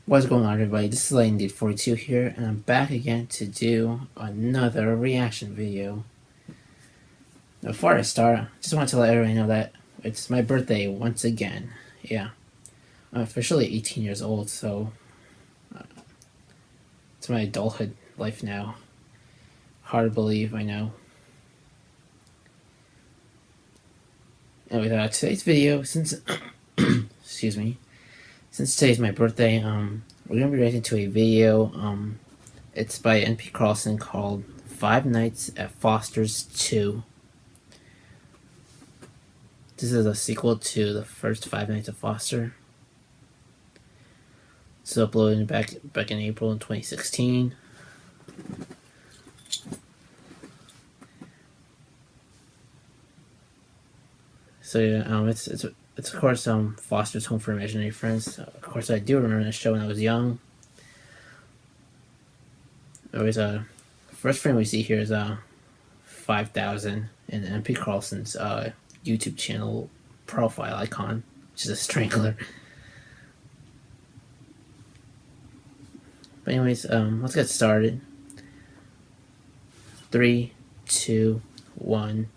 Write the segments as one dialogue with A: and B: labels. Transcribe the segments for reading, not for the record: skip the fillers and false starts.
A: What's going on, everybody? This is LightningDude42 here, and I'm back again to do another reaction video. Now, before I start, I just want to let everybody know that it's my birthday once again. Yeah, I'm officially 18 years old, so it's my adulthood life now. Hard to believe, I know. Anyway, today's video, since excuse me, since today's my birthday, we're gonna be reacting to a video. It's by N.P. Carlson called Five Nights at Foster's 2. This is a sequel to the first Five Nights at Foster. It's uploaded back in April in 2016. So yeah, it's of course Foster's Home for Imaginary Friends. Of course, I do remember this show when I was young. Always first frame we see here is 5,000 in N.P. Carlson's YouTube channel profile icon, which is a strangler. But anyways, let's get started. 3, 2, 1,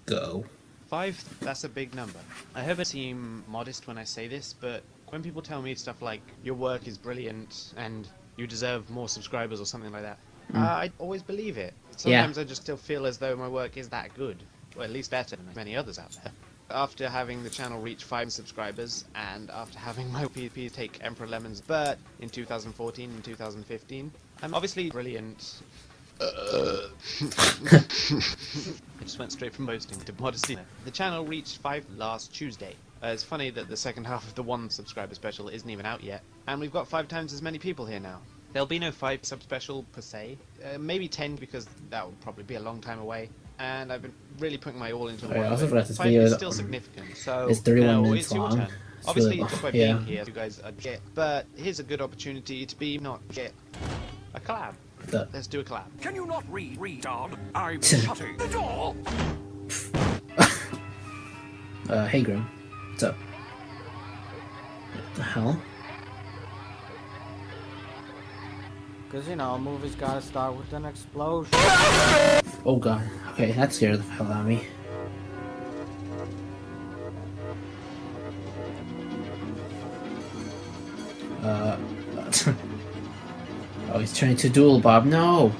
A: go.
B: 5, that's a big number. I hope I seem modest when I say this, but when people tell me stuff like, your work is brilliant and you deserve more subscribers or something like that, I always believe it. Sometimes I just still feel as though my work is that good, or at least better than many others out there. After having the channel reach 5 subscribers, and after having my YTP take Emperor Lemon's butt in 2014 and 2015, I'm obviously brilliant. I just went straight from boasting to modesty. The channel reached 5 last Tuesday. It's funny that the second half of the 1 subscriber special isn't even out yet, and we've got 5 times as many people here now. There'll be no 5 sub special per se, maybe 10 because that will probably be a long time away, and I've been really putting my all into the
A: Also, this
B: 5
A: video
B: is still significant, so
A: it's 31 minutes
B: it's your
A: long.
B: turn. Obviously,
A: really
B: just by being here, you guys are get, but here's a good opportunity to be not get a collab. Let's do a collab.
C: Can you not read, Dad? I'm shutting the door.
A: Hey Grim, what's up? What the hell?
D: Cause you know, a movie's gotta start with an explosion.
A: Oh god, okay, that scared the hell out of me. Oh, he's turning to Doodle Bob. No!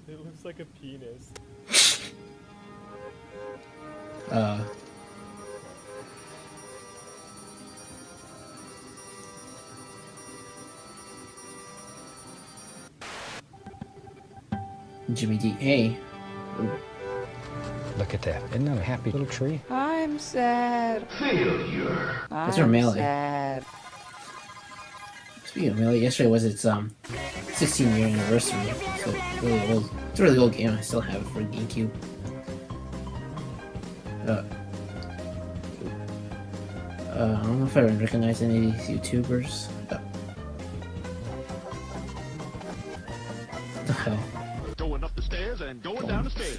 E: It looks like a penis.
A: Jimmy D. Hey.
F: Look at that. Isn't that a happy little tree?
D: I'm sad.
C: Failure.
A: That's our Melee.
D: Sad.
A: Speaking of Melee, yesterday was its 16-year anniversary, so it's really old. It's a really old game. I still have it for GameCube. I don't know if I recognize any of these YouTubers. What the hell?
C: Going up the stairs and going down the stairs.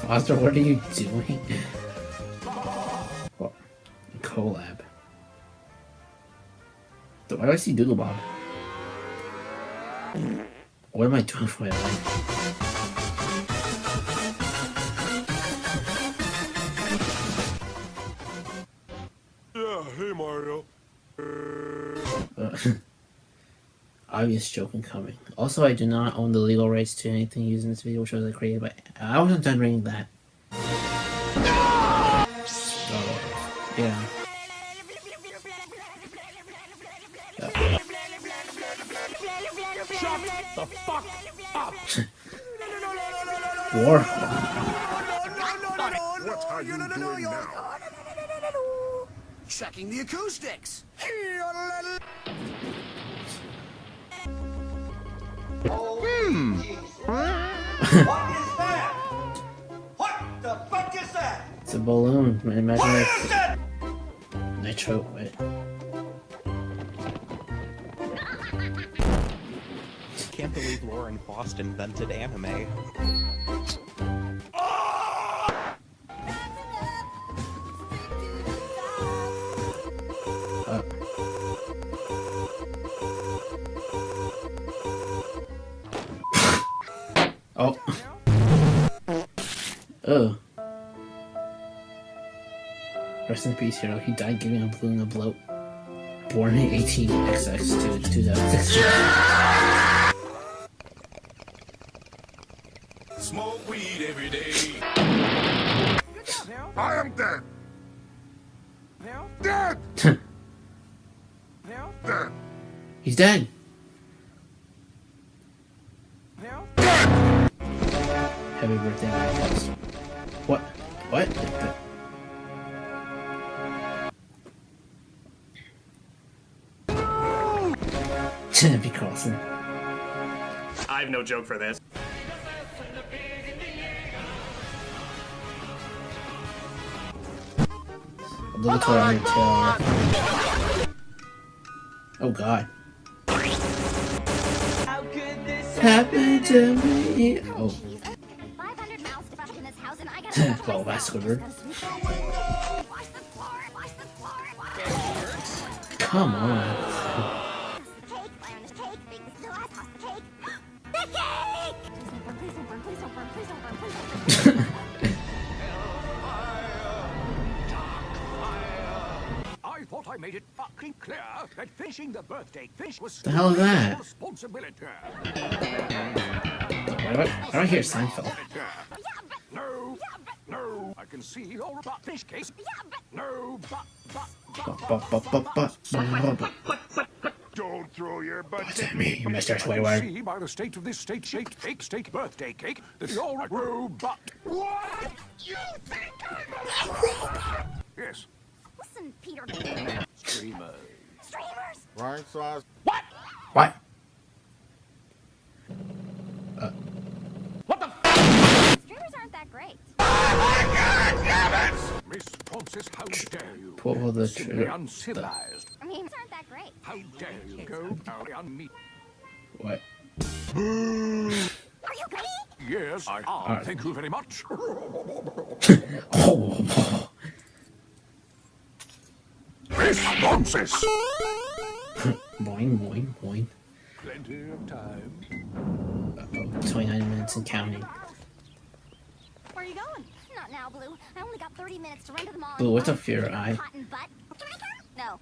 A: Foster, what are you doing? Oh, collab. Why do I see Doodle Bob? What am I doing for my life?
C: Yeah, hey Mario.
A: Obvious joke coming. Also, I do not own the legal rights to anything used in this video, which was created, but I wasn't done reading that. Oh, yeah.
C: Shut the fuck up.
A: War.
C: What are you doing now? Checking the acoustics.
A: It's a balloon. Imagine if nitro. Wait.
G: Can't believe Lauren Faust invented anime.
A: Oh. Oh. Rest in peace, hero. He died giving a balloon a bloat. Born in 18XX to 2016.
C: Smoke weed every day. I am dead. Dead. Dead.
A: He's dead. Happy birthday, my cuz. What? What? Be crossing.
E: I have no joke for this.
A: Obligatory Undertale. Oh god.
H: How could this
A: Happen to me. Oh.
H: 500 mouths stuck in this house and I got
A: Well, that's Squidward. Come on.
C: I thought I made it fucking clear that finishing the birthday fish was
A: The hell is that?
C: responsibility.
A: Why do I hear Seinfeld?
C: No, no, I can see your butt fish case. No, but. Don't throw your butt
A: What's me, Mr.
C: I can
A: Squidward?
C: see by the state of this steak-shaped fake steak birthday cake that you're a robot. What? You think I'm a robot? Yes.
H: Listen, Peter.
C: Streamers.
H: Streamers.
D: Right size.
A: What?
H: Streamers aren't that great.
C: Miss Francis, how dare you?
A: Pull the
C: Simply
A: trigger.
C: uncivilized.
H: I mean, aren't that great.
C: How dare you go on me?
A: What?
H: Are you ready?
C: Yes, I are.
A: Right.
C: Thank you very much.
A: Oh.
C: Miss Francis.
A: Boing, boing, boing.
C: Plenty of time.
A: Uh-oh, 29 minutes and counting.
H: Where are you going? Not now, Blue. I only got 30 minutes to run to the mall.
A: Blue, what's up for your eye?
H: Cotton butt. Can I go? No.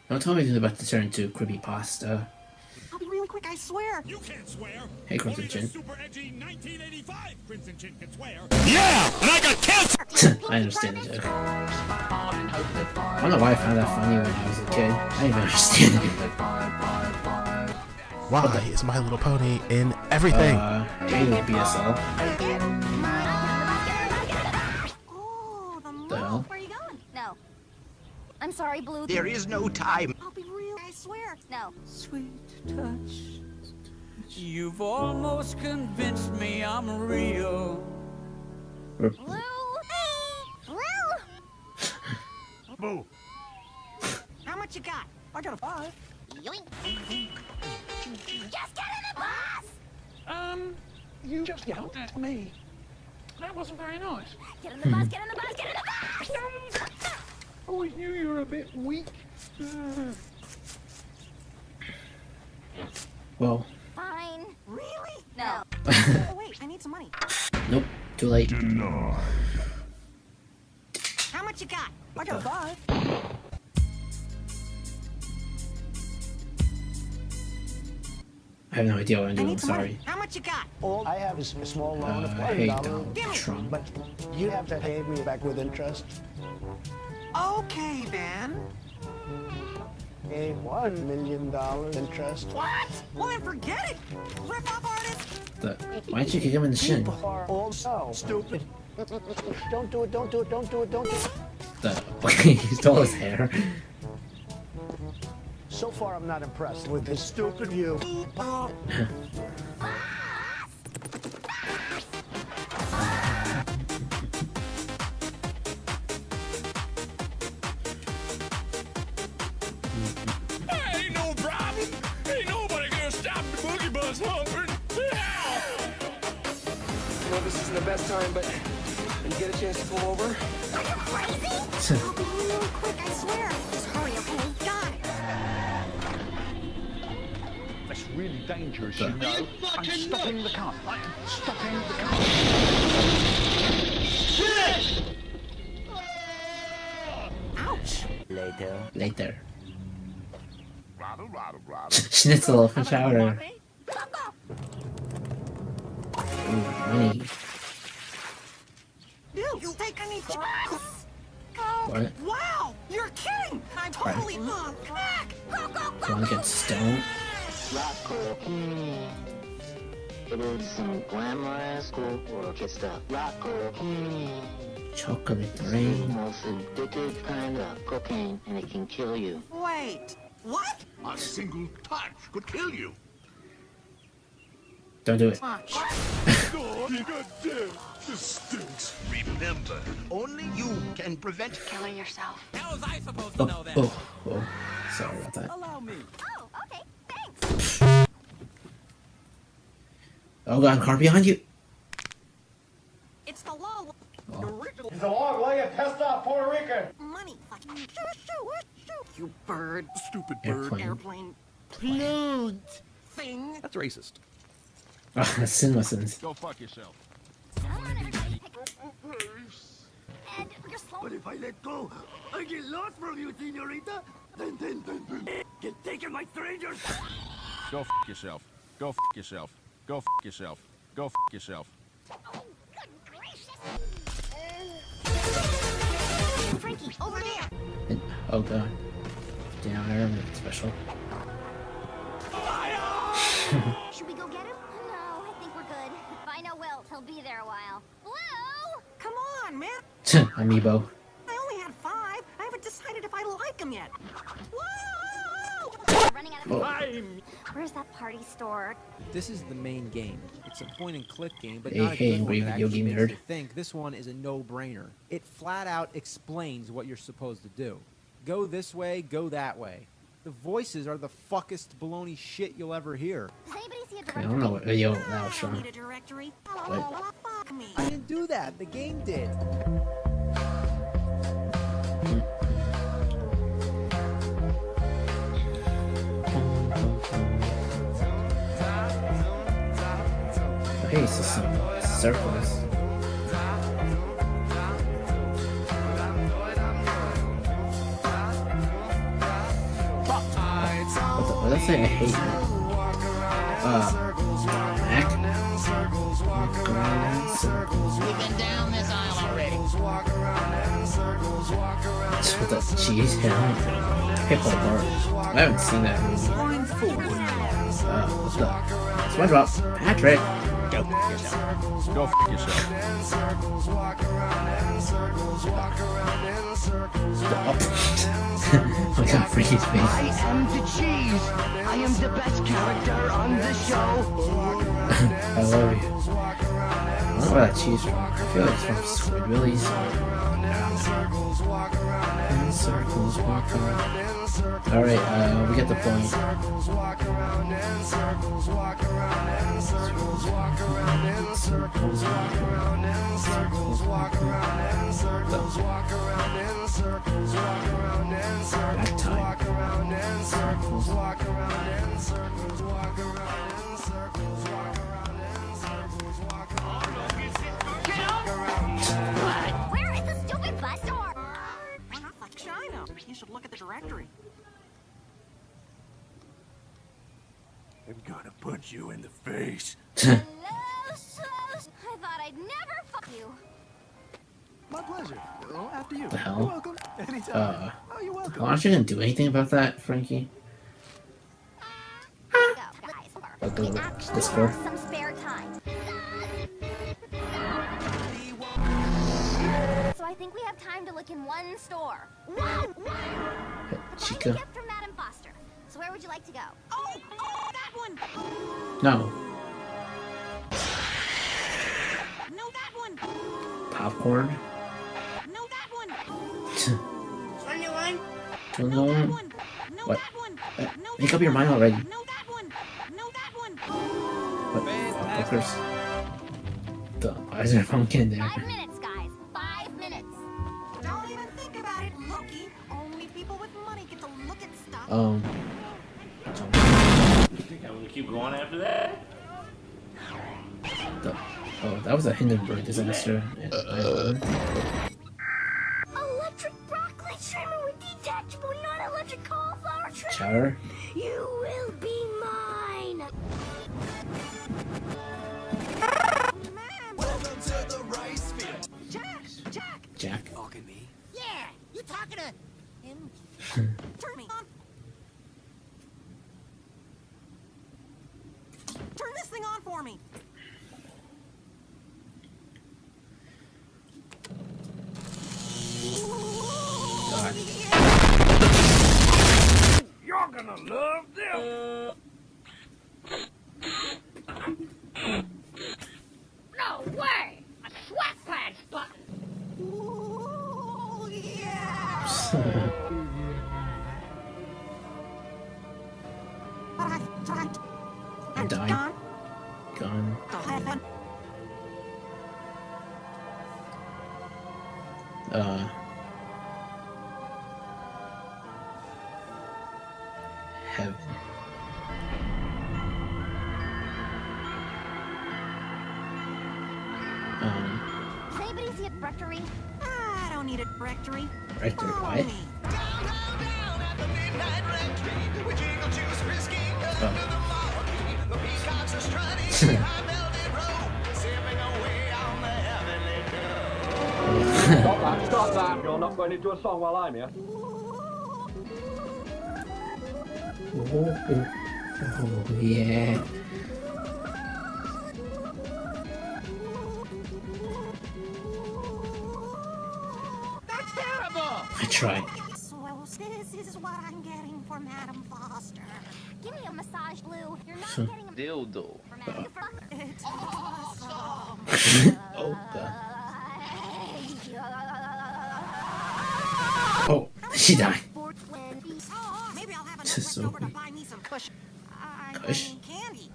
A: Don't tell me this is about to turn into creepypasta.
H: I'll be really quick, I swear.
I: You can't swear.
A: Hey, Crimson
I: Only the
A: Chin.
I: super edgy 1985 Crimson Chin can swear.
A: I understand the joke. I don't know why I found that funny when I was a kid. I didn't even understand it.
J: Why is My Little Pony in everything?
A: Hey, little BSL.
H: Oh, the
A: The hell?
H: mall. Where are you going? No. I'm sorry, Blue.
G: There is no time.
H: I'll be real, I swear. No.
K: Sweet touch. You've almost convinced me I'm real.
H: Blue! Blue!
C: Boo.
H: How much you got?
C: I got a 5.
H: Yoink! Just get in the bus!
C: You just yelled at me. That wasn't very nice.
H: Get in the bus, get in the bus, get in the bus!
C: I always knew you were a bit weak.
A: Well,
H: Fine. Really? No.
A: nope,
H: Wait, I need some money.
A: too late.
H: How much you got?
C: I got a 5.
A: I have no idea what I'm doing, I'm sorry.
H: Money. How much you got?
L: All I have is a small loan of
A: Hey,
L: $1.
A: Donald Trump.
L: But you have to pay me back with interest.
C: Okay, then.
L: A $1 million interest.
K: What? Well, then forget it. Rip off artist.
A: Why don't you kick him in the shin?
L: People are all so stupid. Don't do it, don't do it, don't do it, don't do it.
A: He stole his hair.
L: So far, I'm not impressed with this stupid view.
I: Ain't no problem. Ain't nobody gonna stop the boogie bus humping.
M: Well, this isn't the best time, but when you get a chance to pull over.
H: Are you crazy? I'll be real quick, I swear. Just hurry, okay? Got it.
C: That's really dangerous, you know. I'm stopping the car. I'm stopping the car.
H: Ouch.
A: Later. Schnitzel from chowder. Ooh, money.
K: You take any chance?
A: What?
K: Wow, you're kidding. I'm totally back. Go, go, go.
A: Wanna get stoned?
N: It is some glamorous cool orchid stuff. Rock cocaine.
A: Chocolate
N: The
A: rain.
N: most addictive kind of cocaine, and it can kill you.
K: Wait, what?
C: A single touch could kill you.
A: Don't do it.
C: God damn, this stinks. Remember, only you can prevent
H: Killing yourself.
K: How was I supposed to know that?
A: Oh. Sorry about that.
K: Allow me.
H: Oh, okay. Thanks.
A: Oh god, car behind you.
K: It's the law.
L: The law, will you test off Puerto Rican?
K: Money. You bird.
C: stupid
A: Airplane.
K: Airplane. Plane. Thing.
G: That's racist.
A: Sinlessons.
C: Go fuck yourself.
H: Come on, everybody. And you're slow.
C: But if I let go, I get lost from you, senorita. Then, get taken by strangers. Go fuck yourself. Go fuck yourself. Go fuck yourself. Go fuck yourself.
H: Oh, good gracious. Frankie, over there.
A: Oh god. Damn, I remember that special.
H: Should we go get him? No, I think we're good. If I know Wilt, he'll be there a while. Blue!
K: Come on, man.
A: Amiibo.
K: I only had 5. I haven't decided if I like him yet. Whoa!
H: We're running out of
A: Oh.
H: time. Where's that party store?
O: This is the main game. It's a point-and-click game, but
A: Hey,
O: not a
A: hey,
O: good one
A: video
O: that actually
A: game
O: makes
A: nerd.
O: you think. This one is a no-brainer. It flat out explains what you're supposed to do. Go this way, go that way. The voices are the fuckest baloney shit you'll ever hear.
H: Does anybody see a
A: I
H: directory?
A: don't know what video that was
K: I
A: from.
K: need a directory.
A: What?
K: Fuck me.
O: I didn't do that. The game did.
A: Hey, so some circles. What did I say? I hate Mac? Walk around in circles.
N: We've been down this aisle already.
A: With the cheese down. Pickle bar. I haven't seen that movie. What the? SpongeBob. Patrick.
G: Go yourself.
C: Go fuck yourself.
A: Oh my god, Freaky's face.
N: I am the cheese. I am the best character on the show.
A: I love you. I don't know where that cheese from. I feel like it's from Squidbillies. In circles, walk around. Alright, we get the point. Back time.
H: Where is the stupid bus door?
K: Like China. You should look at the directory.
C: I'm gonna punch you in the face.
H: Hello, I thought I'd never fuck you.
C: My pleasure. Oh, after you.
A: The hell?
C: You're welcome. Anytime. Oh, you're welcome.
A: Aren't you gonna do anything about that, Frankie? About the score?
H: Some spare time. So I think we have time to look in one store. One!
A: Chica.
H: Gift from Madame Foster. So where would you like to go? Oh, that one!
A: No.
K: No, that one!
A: Popcorn?
K: No, that one!
H: 21?
A: 21?
K: No,
A: What?
K: that one!
A: Make up your mind already.
K: No, that one! No, that one!
A: What? Fuckers. Why is there a pumpkin in there?
H: 5 minutes, guys. 5 minutes.
K: Don't even think about it, Loki. Only people with money get to look at stuff.
P: You think I'm gonna keep going after that?
A: Oh, that was a Hindenburg disaster.
H: Electric broccoli trimmer with detachable non-electric cauliflower trimmer.
A: Chowder?
H: You will be mine.
C: Welcome to the rice field.
A: Jack?
C: Talking me?
K: Yeah, you talking to him? Turn me on. Turn this thing on for me.
A: God.
I: You're gonna love this.
K: No way! A sweatpants button! Ooh, yeah!
A: I'm dying. Gun. Heaven.
H: Does anybody see a rectory?
K: I don't need a rectory.
A: Rectory, what?
M: Stop that. You're not going into a song while I'm here.
A: Oh, yeah.
K: That's terrible!
A: I tried.
K: So this is what I'm getting for Madame Foster.
H: Give me a massage, Blue. You're not getting a
P: Dildo.
K: It's awesome.
A: Oh, God. Oh, she died.
K: Maybe I'll have enough
A: This is so
K: left over to
A: weak.
K: buy me some Kush.
A: Kush?
K: Candy.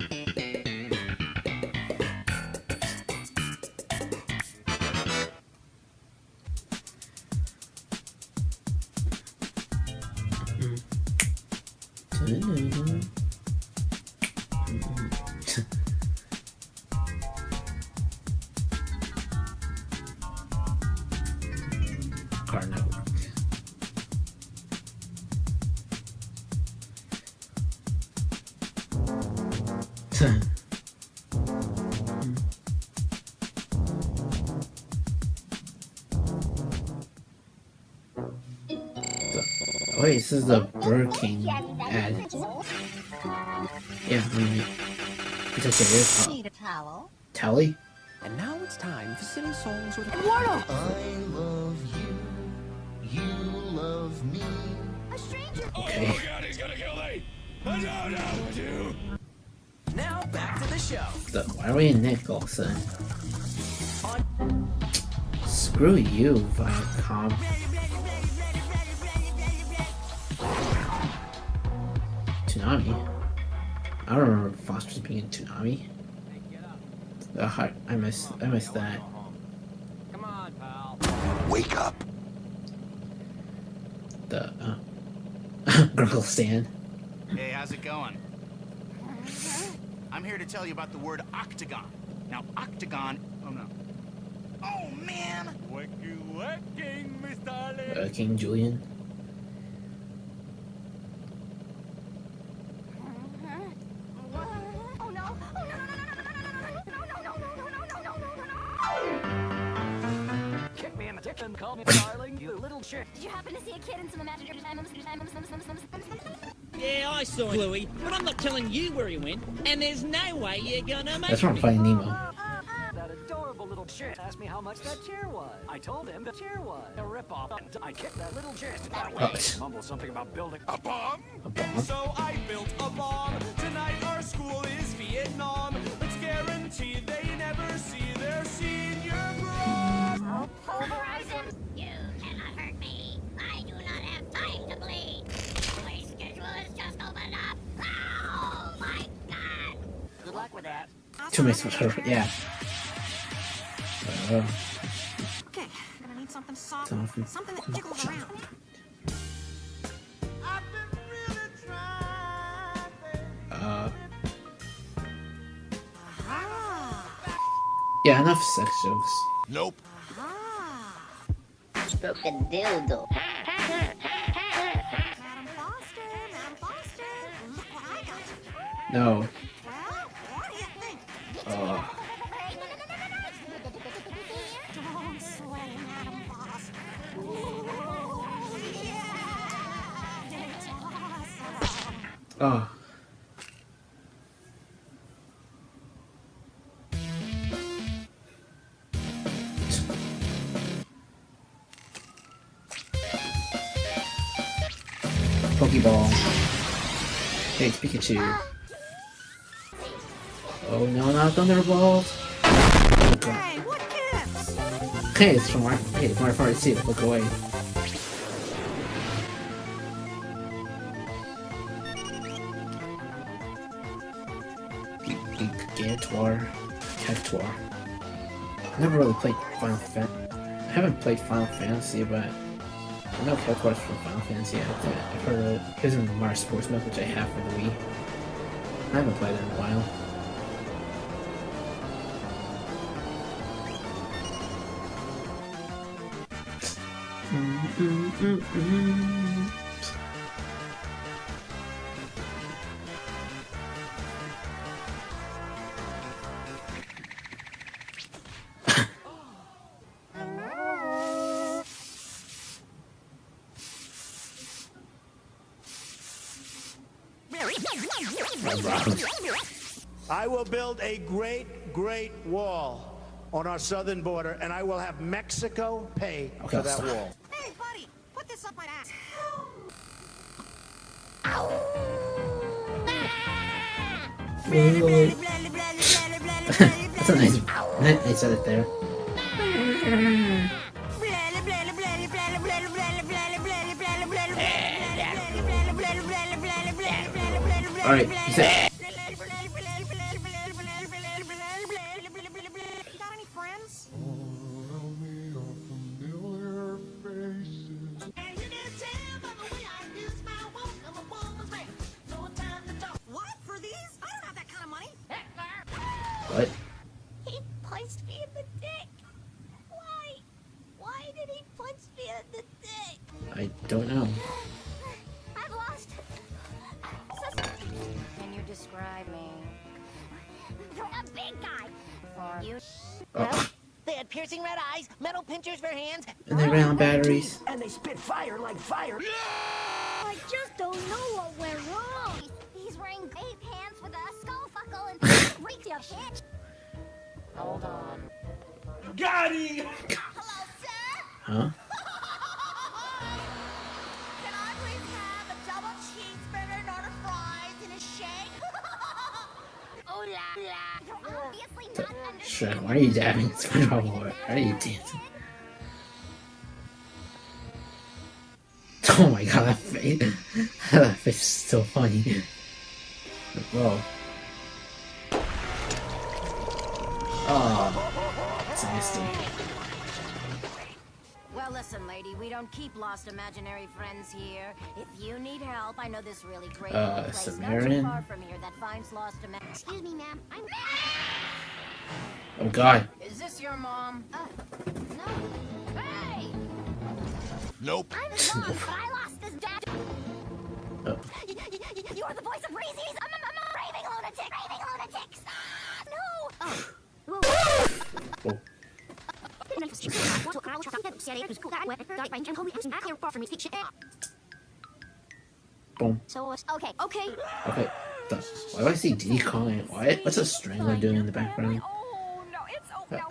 A: Car network. Wait, this is the Burger King ad. Yeah, let me protect your ear.
K: Need a towel.
A: Tally?
G: And now it's time for silly songs with
K: Eduardo!
C: I love you. You love me.
H: A stranger.
A: Okay.
I: Oh God, he's gonna kill me. No, you.
C: Now back to the show.
A: Why are we in Nick all of a sudden? Screw you, Viacom. Toonami? I don't remember Foster's being in Toonami. I missed that.
D: Come on, pal.
C: Wake up.
A: The Grunkle Stan.
Q: Hey, how's it going? I'm here to tell you about the word octagon. Now, octagon... Oh, no. Oh, man!
I: Working, Mr.
A: King Julian.
H: Oh no! Oh no!
K: Kick me in the dick. And call me darling, you little shit.
H: Did you happen to see a kid in some imaginary
R: Yeah, I saw Bluey, but I'm not telling you where he went, and there's no way you're gonna make
A: That's from Finding Nemo.
K: That adorable little shit asked me how much that chair was. I told him the chair was a ripoff. I kicked that little shit. Mumbled something about building a bomb.
A: A bomb?
I: So I built a bomb. Tonight our school is Vietnam. Let's guarantee they never see their senior prom.
H: I'll pulverize him. You cannot hurt me. I do not have time to bleed. My schedule has just opened up. Oh my god.
K: Good luck with that.
A: Too many for yeah.
K: Okay, I'm gonna need something soft, something that jiggles around.
A: Yeah, enough sex jokes.
I: Nope.
H: Broken dildo.
K: Madam Foster, look what I got.
A: No.
K: Well, what do you think?
A: Oh.
K: Don't sweat it, Madam Foster. Yeah, it's awesome.
A: Oh. Pokeball. Hey, it's Pikachu. Oh no, not Thunderbolt! Oh, God.
K: Hey, what gives?
A: Hey, it's from our party too. Look away. Cactuar. I never really played Final Fantasy. I haven't played Final Fantasy, but I know Cactuar's from Final Fantasy. I've heard of it. It was in Mario Sports Mode, which I have for the Wii. I haven't played it in a while.
L: I will build a great wall on our southern border, and I will have Mexico pay for that wall.
K: Hey, buddy, put this up my ass.
A: That's a nice. I said it there. All right, you said.
K: Got any friends? What? For these? I don't have that kind of money.
A: What?
H: He punched me in the dick. Why? Why did he punch me in the dick?
A: I don't know.
H: I've lost.
S: Can you describe me?
H: A big guy.
S: For you.
A: Oh.
T: They had piercing red eyes, metal pinchers for hands.
A: And they ran on batteries.
K: And they spit fire like fire.
H: I just don't know what went wrong. He's wearing gay pants with a skull buckle and freaked your shit.
S: Hold on.
I: Got him!
H: Hello, sir.
A: Huh?
H: Can I please have a double cheeseburger, not a fries, and a shake? Oh la la. You're obviously not understanding.
A: Sure. Why are you dabbing SpongeBob? Why are you dancing? Oh my god, that face. That face is so funny. Whoa. Oh, it's nasty.
S: Well, listen, lady, we don't keep lost imaginary friends here. If you need help, I know this really great little place not too
A: Samaritan?
S: far from here that finds lost imaginary.
H: Excuse me, ma'am. I'm.
A: Oh god.
S: Is this your mom?
H: No. Hey!
I: Nope.
H: I'm his mom, but I lost his dad.
A: Oh.
H: You are the voice of Reese's. I'm a raving lunatic. Raving lunatics. No. Oh.
A: Oh. Boom.
S: So, okay.
A: Okay. Why do I see D calling? What's a strangler doing in the background?
K: Oh, no, it's now,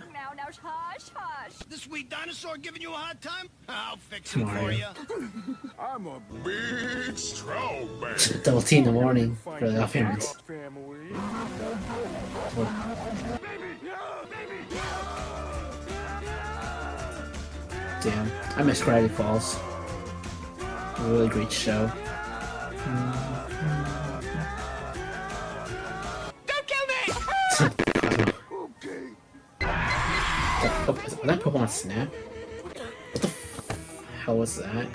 K: hush, hush.
Q: The sweet dinosaur giving you a hard time? I'll fix it
A: Come on,
Q: for
A: Mario.
Q: you. I'm a big strawberry.
A: Double T in the morning for the appearance. Damn, I miss Gravity Falls. A really great show.
Q: Don't kill me!
A: Was that Pokemon Snap? What the hell was that?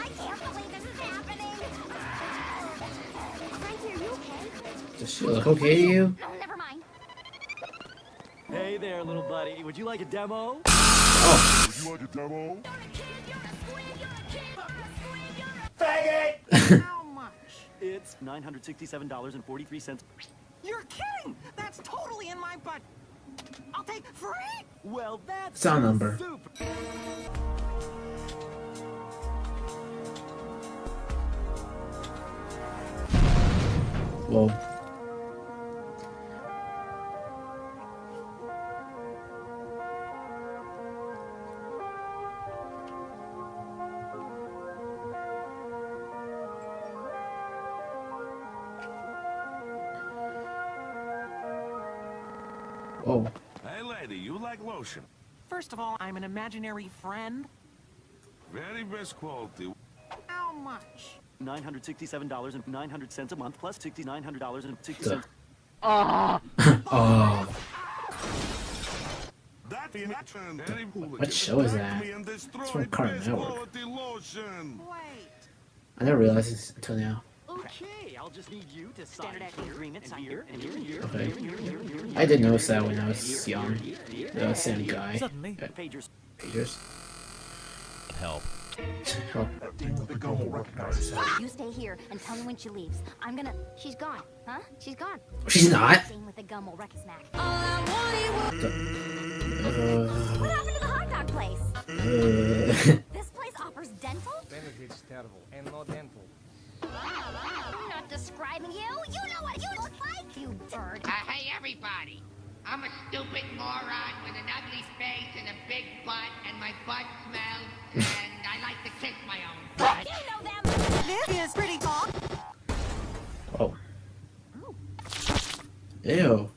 A: Does she look okay to you?
S: Never mind.
K: Hey there, little buddy. Would you like a demo?
A: Oh.
C: Would you like a demo?
K: How much? It's $967.43. You're kidding! That's totally in my budget. I'll take free. Well, that's
A: Sound number.
K: super.
A: Whoa. Whoa.
C: Hey, lady, you like lotion?
K: First of all, I'm an imaginary friend.
C: Very best quality.
K: How much? $967.900 a month plus $6,900.60.
A: Oh. What show is that? It's from Cartoon Network. I never realized this until now.
K: Okay, I'll just need you to sign agreement, sign here and here and here.
A: Okay. I did notice that when I was young. The same guy.
K: Suddenly,
A: Pagers.
J: Help.
A: Help.
S: You stay here and tell me when she leaves. I'm gonna. She's gone, huh? She's gone.
A: She's not?
S: Same with the gum will wreck a snack.
A: Uh,
S: What happened to the hot dog place? This place offers dental?
F: Benefits terrible and no dental.
S: I'm not describing you. You know what you look like, you bird.
T: Hey, everybody. I'm a stupid moron with an ugly face and a big butt, and my butt smells, and I like to kiss my own butt.
S: You know them. This is pretty cool.
A: Oh. Ew.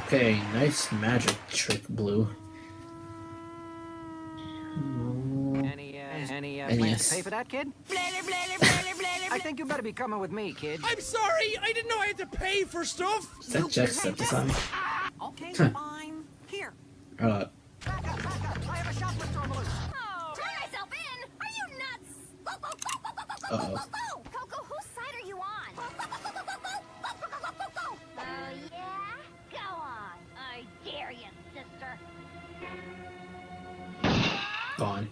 A: Okay, nice magic trick, Blue.
K: Any
A: NES.
K: plans to pay for that, kid? I think you better be coming with me, kid.
I: I'm sorry, I didn't know I had to pay for stuff.
A: Is that Jacksepticeye?
K: Okay, fine. Here.
S: Turn myself in. Are you nuts? Go, go, go, go, go, go, go, go, go. Coco, whose side are you on? Go, go, go, go, go, go, go, go, go, go, go, go. Oh, yeah? Go on. I dare you, sister.
A: Gone.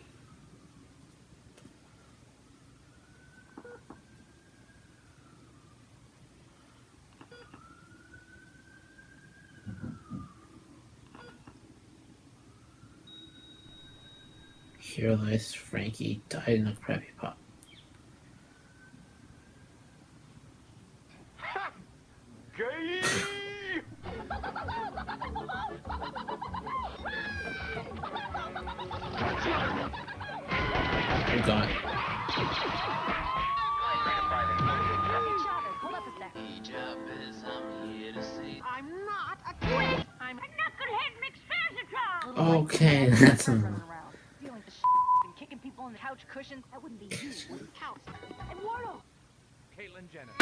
A: Here lies Frankie, died in a crappy pot. Oh god.
S: Hold up a sec. I'm not a twin. I'm a knucklehead McSpazatron.
A: Okay, that's
S: Feeling the and kicking people on the couch cushions. That wouldn't be you. Would it count? And Wardo.
I: Caitlyn Jenner.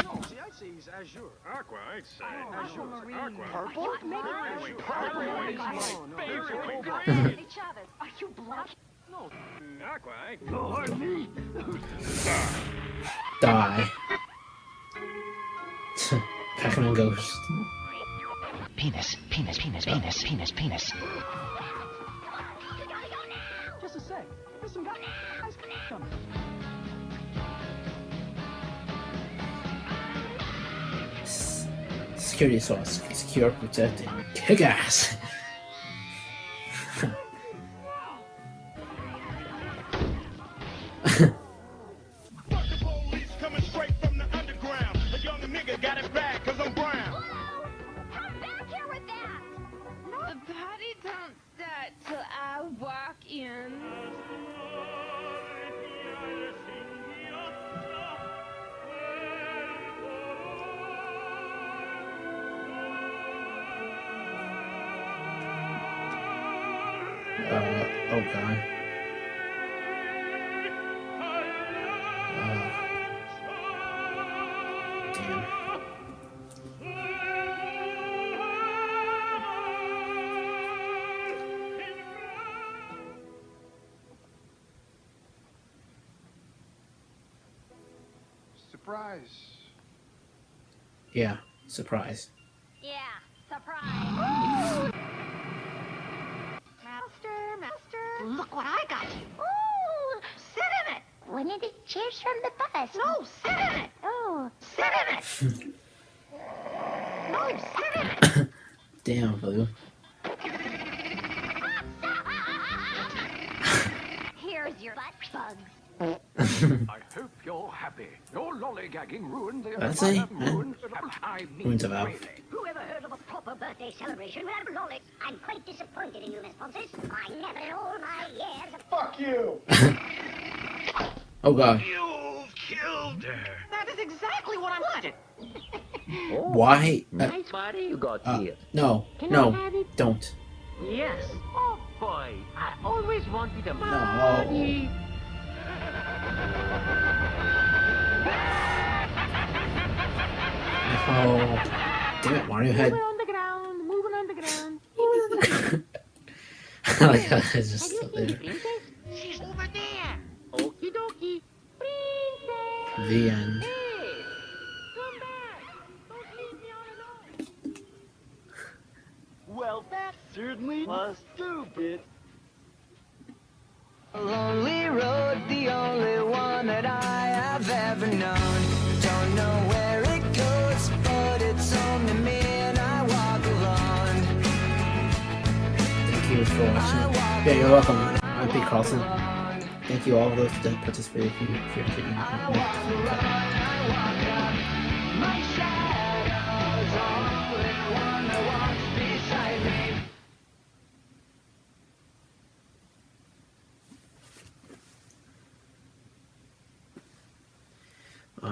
K: No, see, I see he's azure.
C: Aqua, I'd say.
K: Aquamarine.
C: Aqua.
K: Purple?
S: Maybe
C: Purple.
S: Hey, Chavez, are you black?
K: No.
C: Aqua, go hard me.
A: die. Pac-Man Ghost.
T: Penis, penis, penis, penis, penis, penis.
K: Just a sec. There's some guys coming.
A: Security sauce. Secure, protect, and kick ass. Oh god. Damn.
C: Surprise.
A: Yeah, surprise.
S: Yeah, surprise. Master. Look what I got you. Ooh, sit in it. One of the chairs from the bus. No, sit in it. Oh, sit in it. No, sit in it.
A: Damn, Blue.
S: Here's your butt bugs.
K: I hope you're happy. Your lollygagging ruined the
A: That's it,
K: ruined
A: Ruins of Al.
S: Whoever heard of a proper birthday celebration without lolly? I'm quite disappointed in you, Miss Ponces. I never in all my years. Fuck you!
A: Oh god.
K: You've killed her. That is exactly what I wanted.
A: Why?
K: Nice body you got here.
A: No,
K: Can I
A: no,
K: have it?
A: don't.
K: Yes. Oh boy, I always wanted a
A: No.
K: body.
A: Oh, damn it, Mario Head.
K: on the ground, moving on the ground.
A: I like how it's just still there.
K: She's over there. Okie dokie. Princess.
A: The end.
K: Hey, come back. Don't leave me all alone. Well, that certainly was stupid.
I: A lonely road, the only one that I have ever known. Don't know where it goes, but it's only me and I walk alone.
A: Thank you for watching. Yeah, you're welcome. I'm Pete Carlson. Thank you all those that participated for your opinion.
I: My shadow's only one that walks beside me.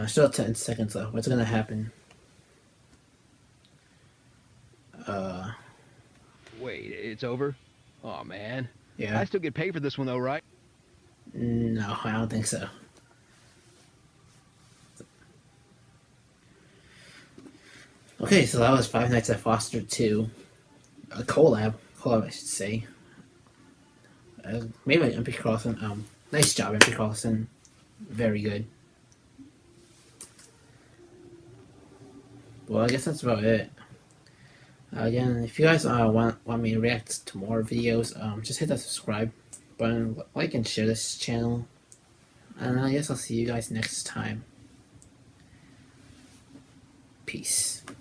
A: Still 10 seconds left. What's gonna happen?
F: Wait, it's over? Oh man.
A: Yeah.
F: I still get paid for this one though, right?
A: No, I don't think so. Okay, so that was Five Nights at Foster 2. A collab, I should say. Made by MP Carlson. Nice job, MP Carlson. Very good. Well, I guess that's about it. Again, if you guys want me to react to more videos, just hit that subscribe button, like and share this channel, and I guess I'll see you guys next time. Peace.